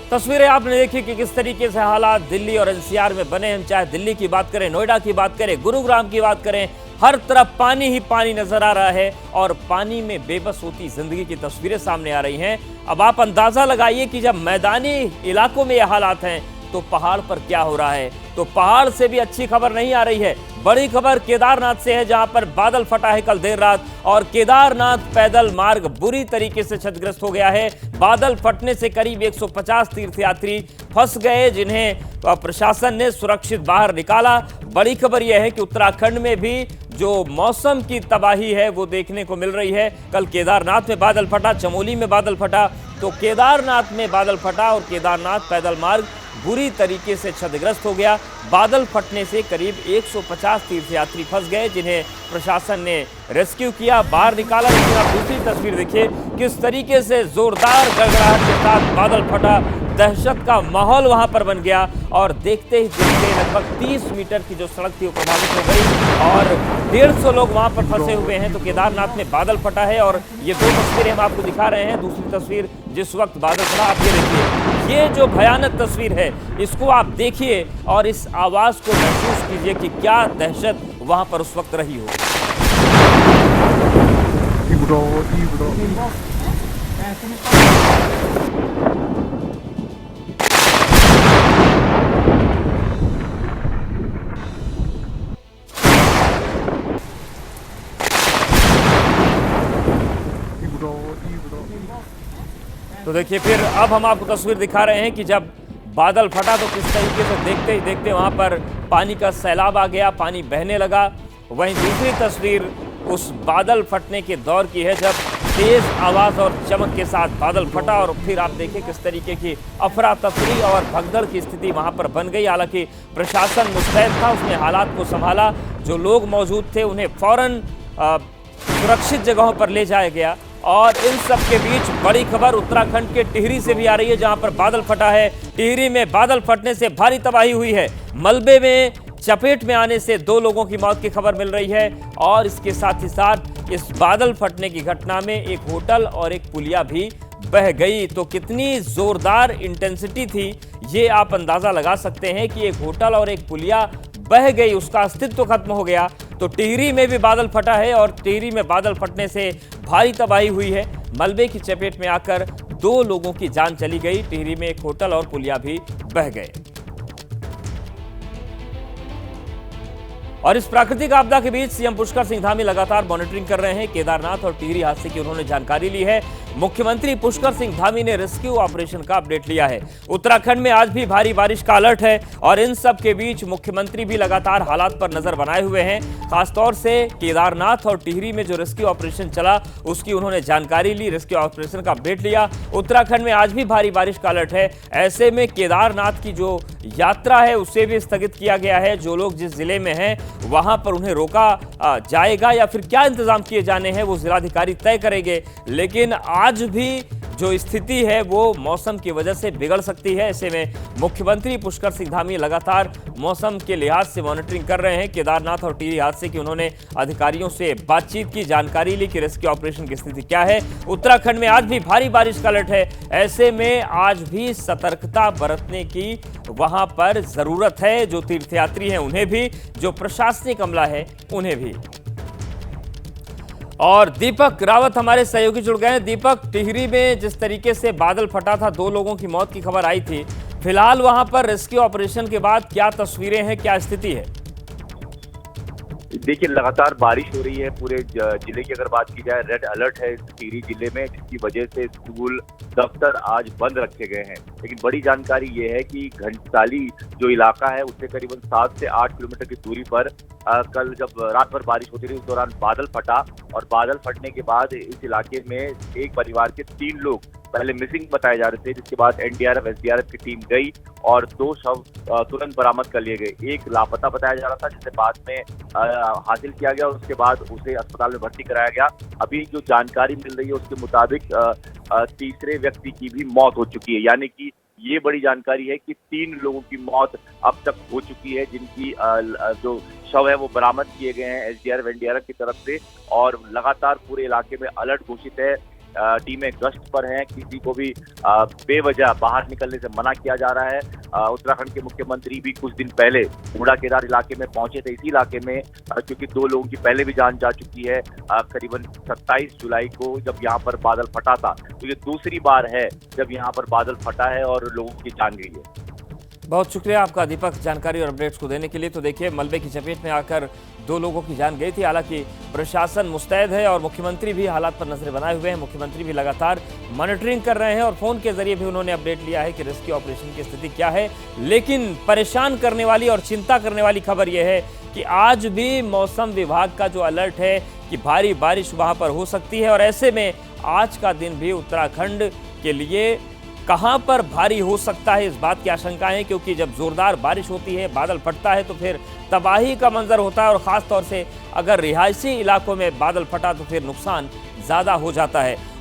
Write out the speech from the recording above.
तस्वीरें आपने देखी कि किस तरीके से हालात दिल्ली और एनसीआर में बने हैं। चाहे दिल्ली की बात करें, नोएडा की बात करें, गुरुग्राम की बात करें, हर तरफ पानी ही पानी नजर आ रहा है और पानी में बेबस होती जिंदगी की तस्वीरें सामने आ रही हैं। अब आप अंदाजा लगाइए कि जब मैदानी इलाकों में ये हालात हैं तो पहाड़ पर क्या हो रहा है। तो पहाड़ से भी अच्छी खबर नहीं आ रही है। बड़ी खबर केदारनाथ से है, जहां पर बादल फटा है कल देर रात और केदारनाथ पैदल मार्ग बुरी तरीके से क्षतिग्रस्त हो गया है। बादल फटने से करीब 150 तीर्थयात्री फंस गए, जिन्हें प्रशासन ने सुरक्षित बाहर निकाला। बड़ी खबर यह है कि उत्तराखंड में भी जो मौसम की तबाही है वो देखने को मिल रही है। कल केदारनाथ में बादल फटा, चमोली में बादल फटा, तो केदारनाथ में बादल फटा और केदारनाथ पैदल मार्ग बुरी तरीके से क्षतिग्रस्त हो गया। बादल फटने से करीब 150 तीर्थयात्री फंस गए, जिन्हें प्रशासन ने रेस्क्यू किया, बाहर निकाला। लेकिन आप दूसरी तस्वीर देखिए, किस तरीके से जोरदार गड़गड़ाहट के साथ बादल फटा, दहशत का माहौल वहां पर बन गया और देखते ही देखते लगभग 30 मीटर की जो सड़क थी वो प्रभावित हो गई और 150 लोग वहां पर फंसे हुए हैं। तो केदारनाथ में बादल फटा है और ये दो तस्वीरें हम आपको दिखा रहे हैं। दूसरी तस्वीर जिस वक्त बादल फटा, आप ये देखिए, ये जो भयानक तस्वीर है इसको आप देखिए और इस आवाज को महसूस कीजिए कि क्या दहशत वहां पर उस वक्त रही हो। तो देखिए, फिर अब हम आपको तस्वीर दिखा रहे हैं कि जब बादल फटा तो किस तरीके से देखते ही देखते वहां पर पानी का सैलाब आ गया, पानी बहने लगा। वहीं दूसरी तस्वीर उस बादल फटने के दौर की है, जब तेज आवाज और चमक के साथ बादल फटा और फिर आप देखिए किस तरीके की अफरा तफरी और भगदड़ की स्थिति वहां पर बन गई। हालांकि प्रशासन मुस्तैद था, उसने हालात को संभाला। जो लोग मौजूद थे उन्हें फौरन सुरक्षित जगहों पर ले जाया गया। और इन सब के बीच बड़ी खबर उत्तराखंड के टिहरी से भी आ रही है, जहां पर बादल फटा है। टिहरी में बादल फटने से भारी तबाही हुई है। मलबे में चपेट में आने से 2 लोगों की मौत की खबर मिल रही है और इसके साथ ही साथ इस बादल फटने की घटना में एक होटल और एक पुलिया भी बह गई। तो कितनी जोरदार इंटेंसिटी थी ये आप अंदाजा लगा सकते हैं कि एक होटल और एक पुलिया बह गई, उसका अस्तित्व खत्म हो गया। तो टिहरी में भी बादल फटा है और टिहरी में बादल फटने से भारी तबाही हुई है। मलबे की चपेट में आकर 2 लोगों की जान चली गई। टिहरी में एक होटल और पुलिया भी बह गए। और इस प्राकृतिक आपदा के बीच सीएम पुष्कर सिंह धामी लगातार मॉनिटरिंग कर रहे हैं। केदारनाथ और टिहरी हादसे की उन्होंने जानकारी ली है। मुख्यमंत्री पुष्कर सिंह धामी ने रेस्क्यू ऑपरेशन का अपडेट लिया है। उत्तराखंड में आज भी भारी बारिश का अलर्ट है और इन सब के बीच मुख्यमंत्री भी लगातार हालात पर नजर बनाए हुए हैं। खासतौर से केदारनाथ और टिहरी में जो रेस्क्यू ऑपरेशन चला उसकी उन्होंने जानकारी ली, रेस्क्यू ऑपरेशन का अपडेट लिया। उत्तराखंड में आज भी भारी बारिश का अलर्ट है। ऐसे में केदारनाथ की जो यात्रा है उसे भी स्थगित किया गया है। जो लोग जिस जिले में हैं वहां पर उन्हें रोका जाएगा या फिर क्या इंतजाम किए जाने हैं वो जिलाधिकारी तय करेंगे। लेकिन आज भी जो स्थिति है वो मौसम की वजह से बिगड़ सकती है। ऐसे में मुख्यमंत्री पुष्कर सिंह धामी लगातार मौसम के लिहाज से मॉनिटरिंग कर रहे हैं। केदारनाथ और टिहरी हादसे की उन्होंने अधिकारियों से बातचीत की, जानकारी ली कि रेस्क्यू ऑपरेशन की स्थिति क्या है। उत्तराखंड में आज भी भारी बारिश का अलर्ट है। ऐसे में आज भी सतर्कता बरतने की वहां पर जरूरत है। जो तीर्थयात्री हैं उन्हें भी, जो प्रशासनिक अमला है उन्हें भी। और दीपक रावत हमारे सहयोगी जुड़ गए हैं। दीपक, टिहरी में जिस तरीके से बादल फटा था, 2 लोगों की मौत की खबर आई थी, फिलहाल वहां पर रेस्क्यू ऑपरेशन के बाद क्या तस्वीरें हैं, क्या स्थिति है? देखिए, लगातार बारिश हो रही है। पूरे जिले की अगर बात की जाए, रेड अलर्ट है इस टिहरी जिले में, जिसकी वजह से स्कूल दफ्तर आज बंद रखे गए हैं। लेकिन बड़ी जानकारी ये है कि घंटाली जो इलाका है उससे करीबन 7 से 8 किलोमीटर की दूरी पर कल जब रात भर बारिश होती रही उस दौरान बादल फटा और बादल फटने के बाद इस इलाके में एक परिवार के 3 लोग पहले मिसिंग बताए जा रहे थे, जिसके बाद एनडीआरएफ एसडीआरएफ की टीम गई और 2 शव तुरंत बरामद कर लिए गए। एक लापता बताया जा रहा था, जिसे बाद में हासिल किया गया, उसके बाद उसे अस्पताल में भर्ती कराया गया। अभी जो जानकारी मिल रही है उसके मुताबिक तीसरे व्यक्ति की भी मौत हो चुकी है। यानी कि ये बड़ी जानकारी है कि 3 लोगों की मौत अब तक हो चुकी है, जिनकी जो शव है वो बरामद किए गए हैं एसडीआरएफ एनडीआरएफ की तरफ से। और लगातार पूरे इलाके में अलर्ट घोषित है। टीमें गश्त पर हैं, किसी को भी बेवजह बाहर निकलने से मना किया जा रहा है। उत्तराखंड के मुख्यमंत्री भी कुछ दिन पहले बूढ़ा केदार इलाके में पहुंचे थे, इसी इलाके में क्योंकि 2 लोगों की पहले भी जान जा चुकी है। करीबन 27 जुलाई को जब यहाँ पर बादल फटा था, तो ये दूसरी बार है जब यहाँ पर बादल फटा है और लोगों की जान गई है। बहुत शुक्रिया आपका दीपक, जानकारी और अपडेट्स को देने के लिए। तो देखिए, मलबे की चपेट में आकर 2 लोगों की जान गई थी। हालांकि प्रशासन मुस्तैद है और मुख्यमंत्री भी हालात पर नजरें बनाए हुए हैं। मुख्यमंत्री भी लगातार मॉनिटरिंग कर रहे हैं और फोन के जरिए भी उन्होंने अपडेट लिया है कि रेस्क्यू ऑपरेशन की स्थिति क्या है। लेकिन परेशान करने वाली और चिंता करने वाली खबर यह है कि आज भी मौसम विभाग का जो अलर्ट है कि भारी बारिश वहां पर हो सकती है, और ऐसे में आज का दिन भी उत्तराखंड के लिए कहां पर भारी हो सकता है, इस बात की आशंका है। क्योंकि जब जोरदार बारिश होती है, बादल फटता है, तो फिर तबाही का मंजर होता है, और खास तौर से अगर रिहायशी इलाकों में बादल फटा तो फिर नुकसान ज्यादा हो जाता है।